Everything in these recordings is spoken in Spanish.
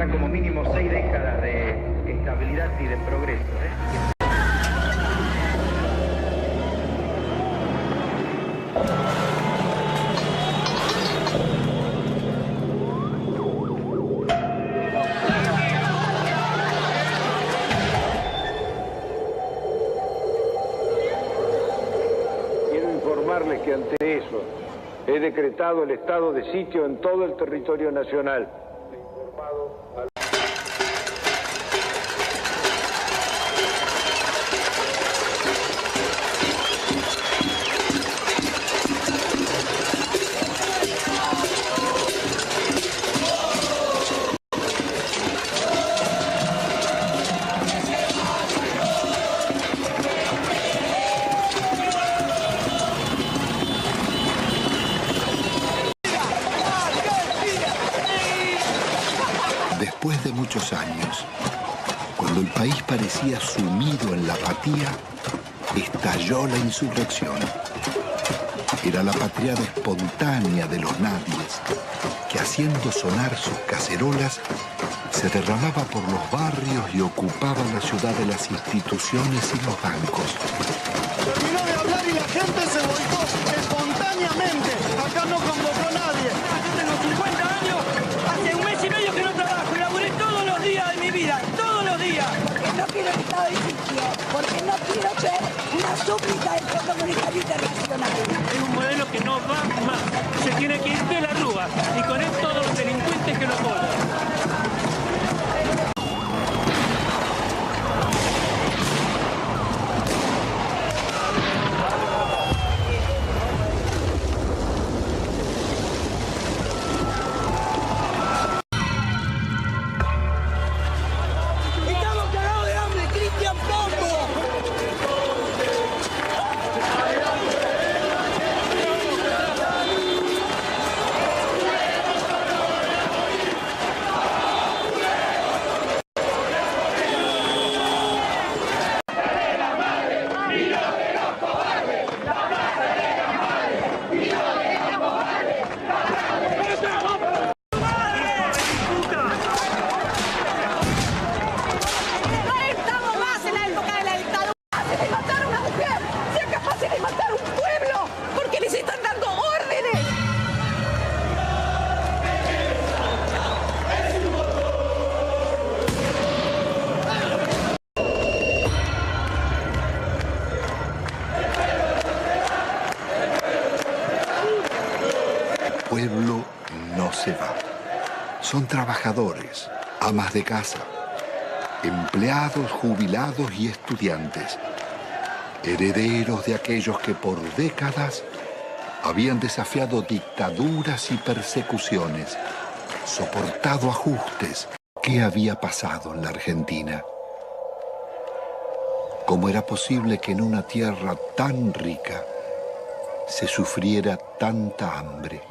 tendrá como mínimo 6 décadas de estabilidad y de progreso, Quiero informarles que ante eso he decretado el estado de sitio en todo el territorio nacional. Después de muchos años, cuando el país parecía sumido en la apatía, estalló la insurrección. Era la patriada espontánea de los nadies, que haciendo sonar sus cacerolas, se derramaba por los barrios y ocupaba la ciudad de las instituciones y los bancos. Terminó de hablar y la gente se volcó espontáneamente. Acá no convocó a nadie. Yo tengo 50 años, hace un mes y medio que no trabajo y laburé todos los días de mi vida, todos los días. Porque no quiero el estado de sitio, porque no quiero ser una súplica del Fondo Monetario Internacional. Es un modelo que no va más. Se tiene que ir de la Rúa y con él todos los delincuentes que lo apoyan. El pueblo no se va. Son trabajadores, amas de casa, empleados, jubilados y estudiantes, herederos de aquellos que por décadas habían desafiado dictaduras y persecuciones, soportado ajustes. ¿Qué había pasado en la Argentina? ¿Cómo era posible que en una tierra tan rica se sufriera tanta hambre?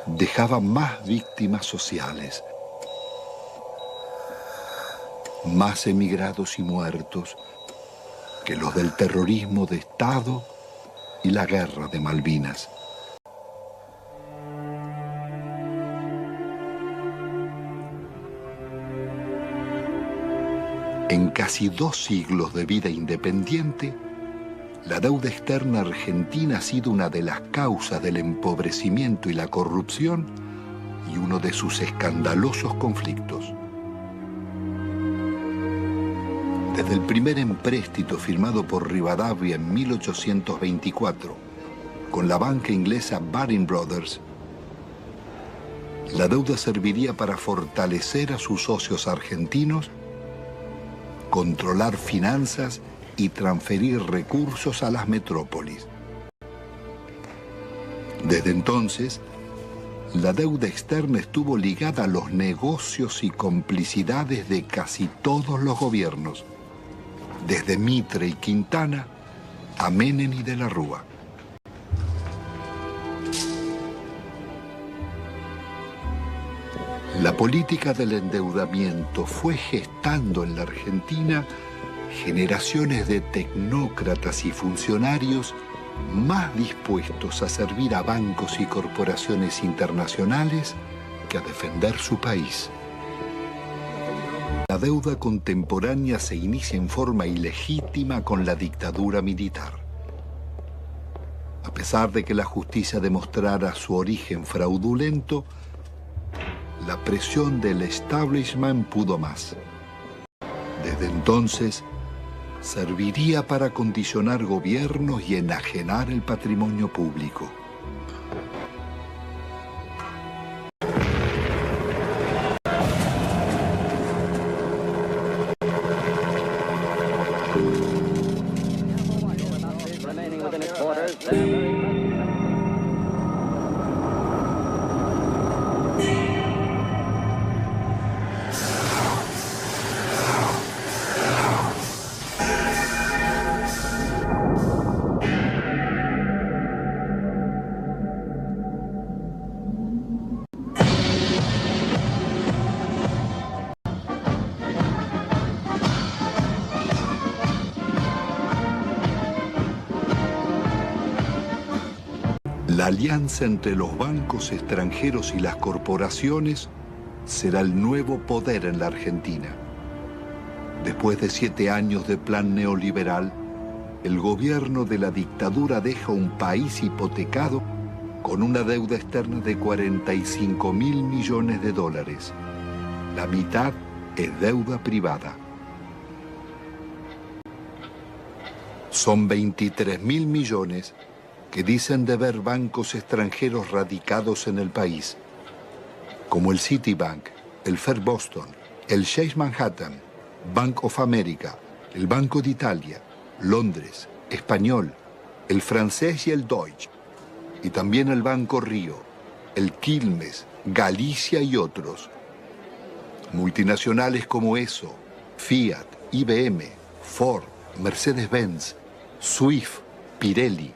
Dejaba más víctimas sociales, más emigrados y muertos que los del terrorismo de Estado y la guerra de Malvinas. En casi 2 siglos de vida independiente, la deuda externa argentina ha sido una de las causas del empobrecimiento y la corrupción y uno de sus escandalosos conflictos. Desde el primer empréstito firmado por Rivadavia en 1824 con la banca inglesa Baring Brothers, la deuda serviría para fortalecer a sus socios argentinos, controlar finanzas y transferir recursos a las metrópolis. Desde entonces, la deuda externa estuvo ligada a los negocios y complicidades de casi todos los gobiernos, desde Mitre y Quintana a Menem y de la Rúa. La política del endeudamiento fue gestando en la Argentina generaciones de tecnócratas y funcionarios más dispuestos a servir a bancos y corporaciones internacionales que a defender su país. La deuda contemporánea se inicia en forma ilegítima con la dictadura militar. A pesar de que la justicia demostrara su origen fraudulento, la presión del establishment pudo más. Desde entonces, serviría para condicionar gobiernos y enajenar el patrimonio público. La alianza entre los bancos extranjeros y las corporaciones será el nuevo poder en la Argentina. Después de 7 años de plan neoliberal, el gobierno de la dictadura deja un país hipotecado con una deuda externa de 45.000 millones de dólares. La mitad es deuda privada. Son 23.000 millones que dicen deber bancos extranjeros radicados en el país, como el Citibank, el First Boston, el Chase Manhattan, Bank of America, el Banco de Italia, Londres, Español, el francés y el Deutsche, y también el Banco Río, el Quilmes, Galicia y otros. Multinacionales como ESO, Fiat, IBM, Ford, Mercedes-Benz, Swift, Pirelli,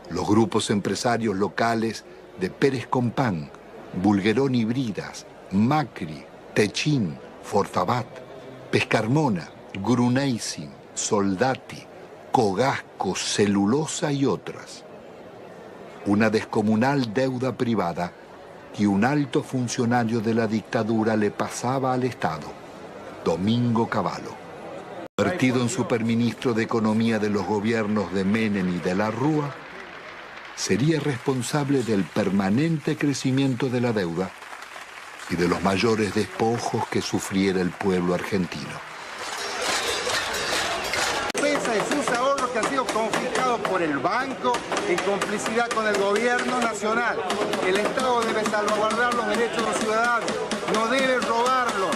los grupos empresarios locales de Pérez Compán, Bulguerón y Bridas, Macri, Techin, Fortabat, Pescarmona, Gruneisin, Soldati, Cogasco, Celulosa y otras. Una descomunal deuda privada que un alto funcionario de la dictadura le pasaba al Estado, Domingo Cavallo. Convertido en superministro de Economía de los gobiernos de Menem y de la Rúa, sería responsable del permanente crecimiento de la deuda y de los mayores despojos que sufriera el pueblo argentino. Defensa de sus ahorros que han sido confiscados por el banco en complicidad con el gobierno nacional. El Estado debe salvaguardar los derechos de los ciudadanos, no debe robarlos.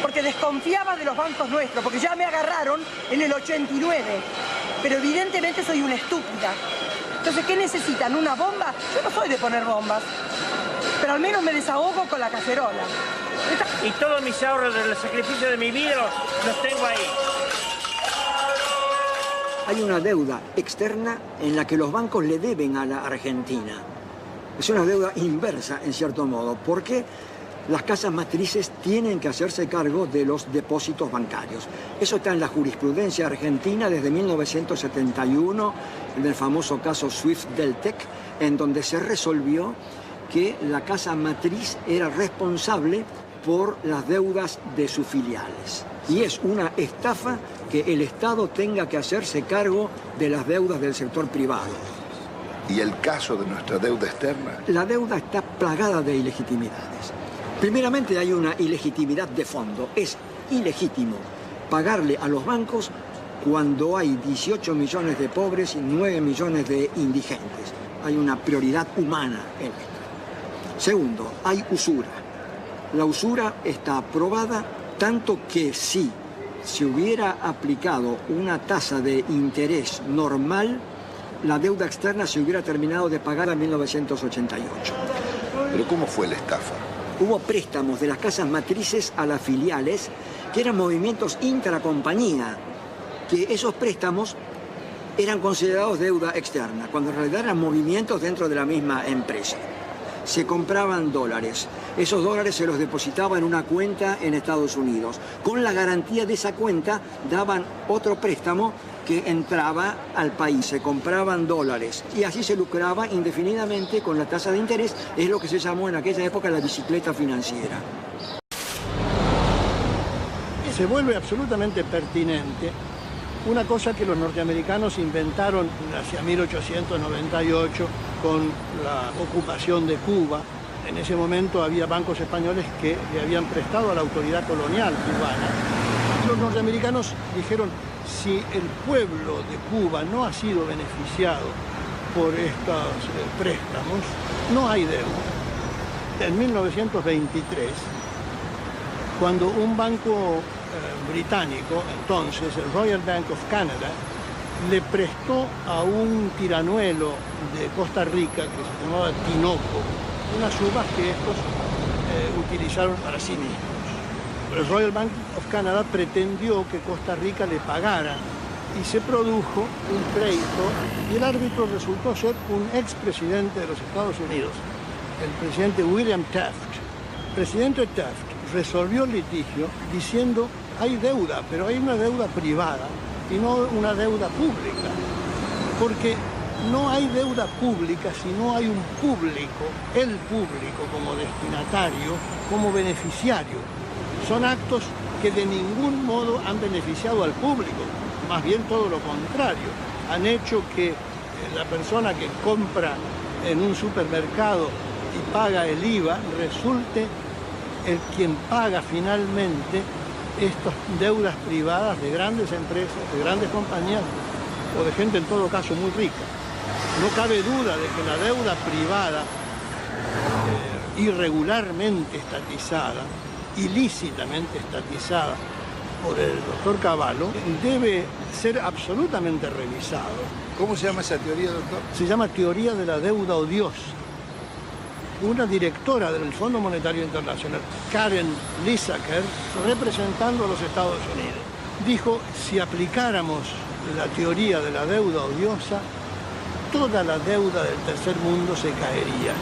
Porque desconfiaba de los bancos nuestros, porque ya me agarraron en el 89, pero evidentemente soy una estúpida. Entonces, ¿qué necesitan? ¿Una bomba? Yo no soy de poner bombas, pero al menos me desahogo con la cacerola. Y todos mis ahorros del sacrificio de mi vida los tengo ahí. Hay una deuda externa en la que los bancos le deben a la Argentina. Es una deuda inversa, en cierto modo, porque las casas matrices tienen que hacerse cargo de los depósitos bancarios. Eso está en la jurisprudencia argentina desde 1971, en el famoso caso Swift-Deltec, en donde se resolvió que la casa matriz era responsable por las deudas de sus filiales. Y es una estafa que el Estado tenga que hacerse cargo de las deudas del sector privado. ¿Y el caso de nuestra deuda externa? La deuda está plagada de ilegitimidades. Primeramente hay una ilegitimidad de fondo. Es ilegítimo pagarle a los bancos cuando hay 18 millones de pobres y 9 millones de indigentes. Hay una prioridad humana en esto. Segundo, hay usura. La usura está aprobada tanto que si se hubiera aplicado una tasa de interés normal, la deuda externa se hubiera terminado de pagar en 1988. ¿Pero cómo fue la estafa? Hubo préstamos de las casas matrices a las filiales, que eran movimientos intracompañía, que esos préstamos eran considerados deuda externa, cuando en realidad eran movimientos dentro de la misma empresa. Se compraban dólares. Esos dólares se los depositaba en una cuenta en Estados Unidos. Con la garantía de esa cuenta daban otro préstamo que entraba al país. Se compraban dólares y así se lucraba indefinidamente con la tasa de interés. Es lo que se llamó en aquella época la bicicleta financiera. se vuelve absolutamente pertinente una cosa que los norteamericanos inventaron hacia 1898 con la ocupación de Cuba. En ese momento había bancos españoles que le habían prestado a la autoridad colonial cubana. Los norteamericanos dijeron, si el pueblo de Cuba no ha sido beneficiado por estos préstamos, no hay deuda. En 1923, cuando un banco británico, entonces el Royal Bank of Canada, le prestó a un tiranuelo de Costa Rica que se llamaba Tinoco unas uvas que estos utilizaron para sí mismos. El Royal Bank of Canada pretendió que Costa Rica le pagara y se produjo un pleito y el árbitro resultó ser un expresidente de los Estados Unidos, el presidente William Taft. El presidente Taft resolvió el litigio diciendo hay deuda, pero hay una deuda privada y no una deuda pública, porque no hay deuda pública si no hay un público, el público como destinatario, como beneficiario. Son actos que de ningún modo han beneficiado al público, más bien todo lo contrario. Han hecho que la persona que compra en un supermercado y paga el IVA resulte el quien paga finalmente estas deudas privadas de grandes empresas, de grandes compañías o de gente en todo caso muy rica. No cabe duda de que la deuda privada irregularmente estatizada, ilícitamente estatizada por el doctor Cavallo, debe ser absolutamente revisado. ¿Cómo se llama esa teoría, doctor? Se llama teoría de la deuda odiosa. Una directora del Fondo Monetario Internacional, Karen Lissaker, representando a los Estados Unidos, dijo, si aplicáramos la teoría de la deuda odiosa, toda la deuda del tercer mundo se caería.